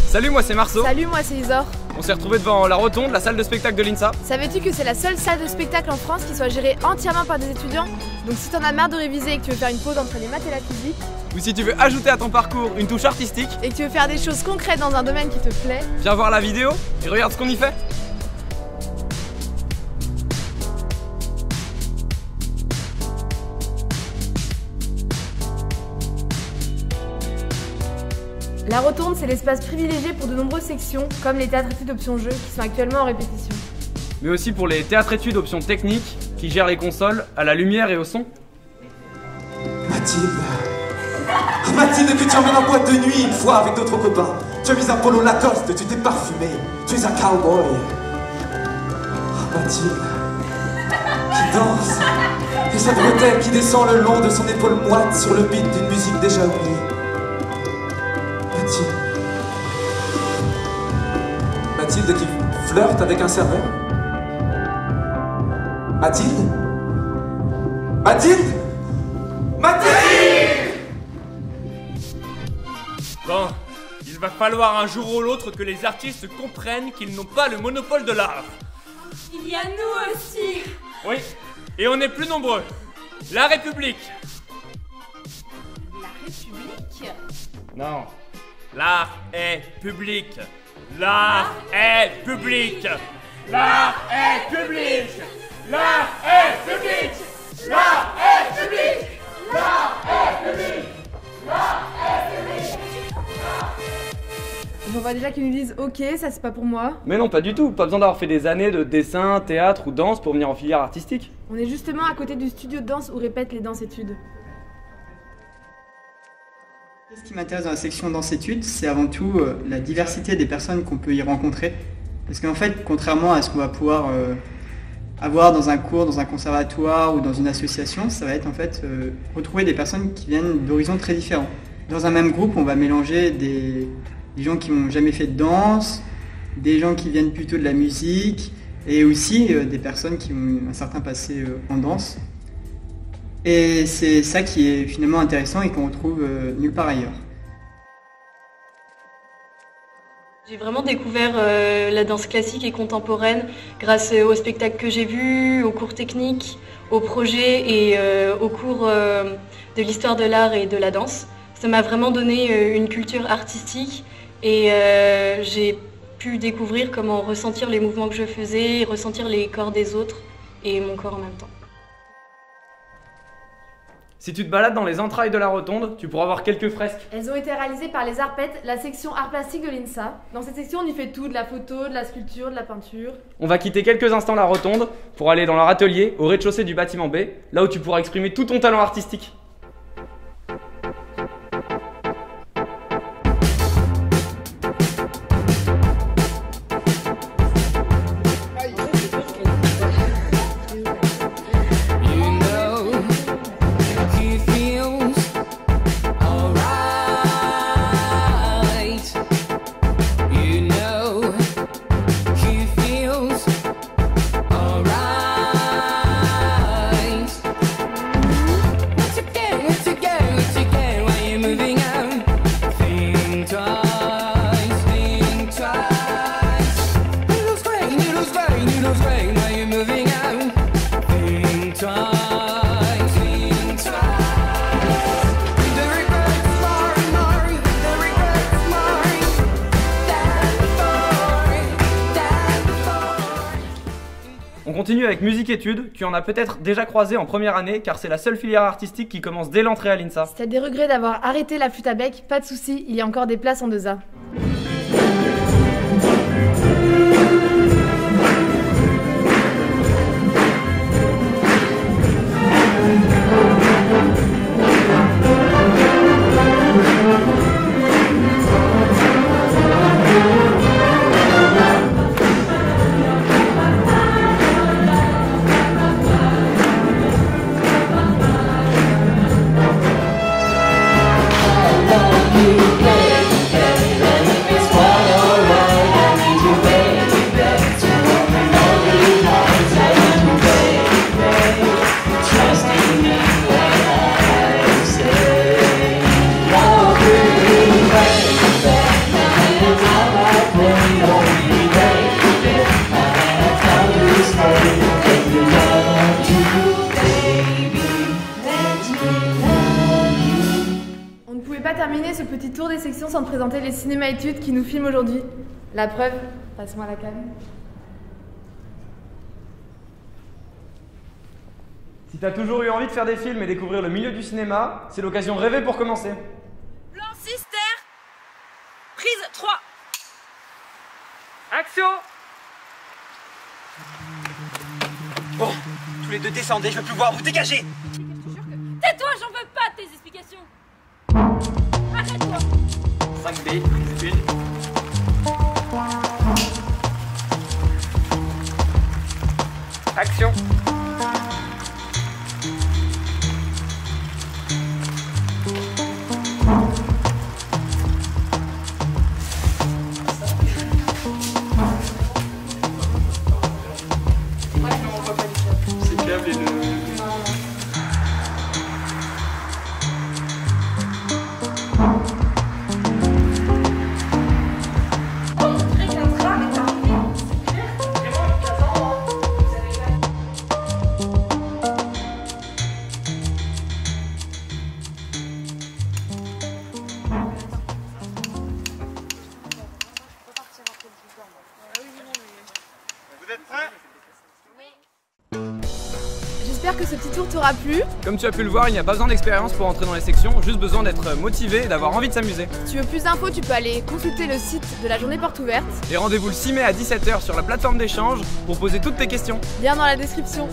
Salut, moi c'est Marceau. Salut, moi c'est Isor. On s'est retrouvés devant la Rotonde, la salle de spectacle de l'INSA. Savais-tu que c'est la seule salle de spectacle en France qui soit gérée entièrement par des étudiants? Donc si t'en as marre de réviser et que tu veux faire une pause entre les maths et la physique, Ou si tu veux ajouter à ton parcours une touche artistique, et que tu veux faire des choses concrètes dans un domaine qui te plaît, viens voir la vidéo et regarde ce qu'on y fait. la Rotonde c'est l'espace privilégié pour de nombreuses sections, comme les théâtres études option jeux qui sont actuellement en répétition. Mais aussi pour les théâtres études options techniques qui gèrent les consoles à la lumière et au son. Mathilde. Ah, Mathilde, que tu emmènes en boîte de nuit une fois avec d'autres copains. Tu as mis un polo Lacoste, tu t'es parfumé. Tu es un cowboy. Ah, Mathilde. Qui danse. Et cette bretelle qui descend le long de son épaule moite sur le beat d'une musique déjà oubliée. Mathilde. Mathilde qui flirte avec un serveur. Mathilde. Mathilde. Mathilde. Bon, il va falloir un jour ou l'autre que les artistes comprennent qu'ils n'ont pas le monopole de l'art. Il y a nous aussi. Oui, et on est plus nombreux. La République. La République? Non. L'art est public. L'art est public. L'art est public. L'art est public. L'art est public. L'art est public. L'art est public. J'en vois déjà qu'ils nous disent ok, ça c'est pas pour moi. Mais non, pas du tout. Pas besoin d'avoir fait des années de dessin, théâtre ou danse pour venir en filière artistique. On est justement à côté du studio de danse où répètent les danses-études. Ce qui m'intéresse dans la section danse-études, c'est avant tout la diversité des personnes qu'on peut y rencontrer. Parce qu'en fait, contrairement à ce qu'on va pouvoir avoir dans un cours, dans un conservatoire ou dans une association, ça va être en fait retrouver des personnes qui viennent d'horizons très différents. Dans un même groupe, on va mélanger des gens qui n'ont jamais fait de danse, des gens qui viennent plutôt de la musique, et aussi des personnes qui ont un certain passé en danse. Et c'est ça qui est finalement intéressant et qu'on retrouve nulle part ailleurs. J'ai vraiment découvert la danse classique et contemporaine grâce aux spectacles que j'ai vus, aux cours techniques, aux projets et aux cours de l'histoire de l'art et de la danse. Ça m'a vraiment donné une culture artistique et j'ai pu découvrir comment ressentir les mouvements que je faisais, ressentir les corps des autres et mon corps en même temps. Si tu te balades dans les entrailles de la Rotonde, tu pourras voir quelques fresques. Elles ont été réalisées par les Arpettes, la section art plastique de l'INSA. Dans cette section, on y fait tout, de la photo, de la sculpture, de la peinture. On va quitter quelques instants la Rotonde pour aller dans leur atelier au rez-de-chaussée du bâtiment B, là où tu pourras exprimer tout ton talent artistique. On continue avec musique-études, tu en as peut-être déjà croisé en première année car c'est la seule filière artistique qui commence dès l'entrée à l'INSA. Si t'as des regrets d'avoir arrêté la flûte à bec, pas de soucis, il y a encore des places en 2A. You play, let me swallow, I need you, baby. terminer ce petit tour des sections sans te présenter les cinéma-études qui nous filment aujourd'hui. La preuve, passe-moi la cam. Si t'as toujours eu envie de faire des films et découvrir le milieu du cinéma, c'est l'occasion rêvée pour commencer. Plan 6 terre. Prise 3. Action! Bon, tous les deux descendez, je veux plus voir, vous dégagez! Tais-toi, j'en veux pas de tes explications. Arrête-toi. 5B, prise 1. Action! Vous êtes prêts? J'espère que ce petit tour t'aura plu. Comme tu as pu le voir, il n'y a pas besoin d'expérience pour entrer dans les sections, juste besoin d'être motivé et d'avoir envie de s'amuser. Si tu veux plus d'infos, tu peux aller consulter le site de la journée porte ouverte. Et rendez-vous le 6 mai à 17 h sur la plateforme d'échange pour poser toutes tes questions. Lien dans la description.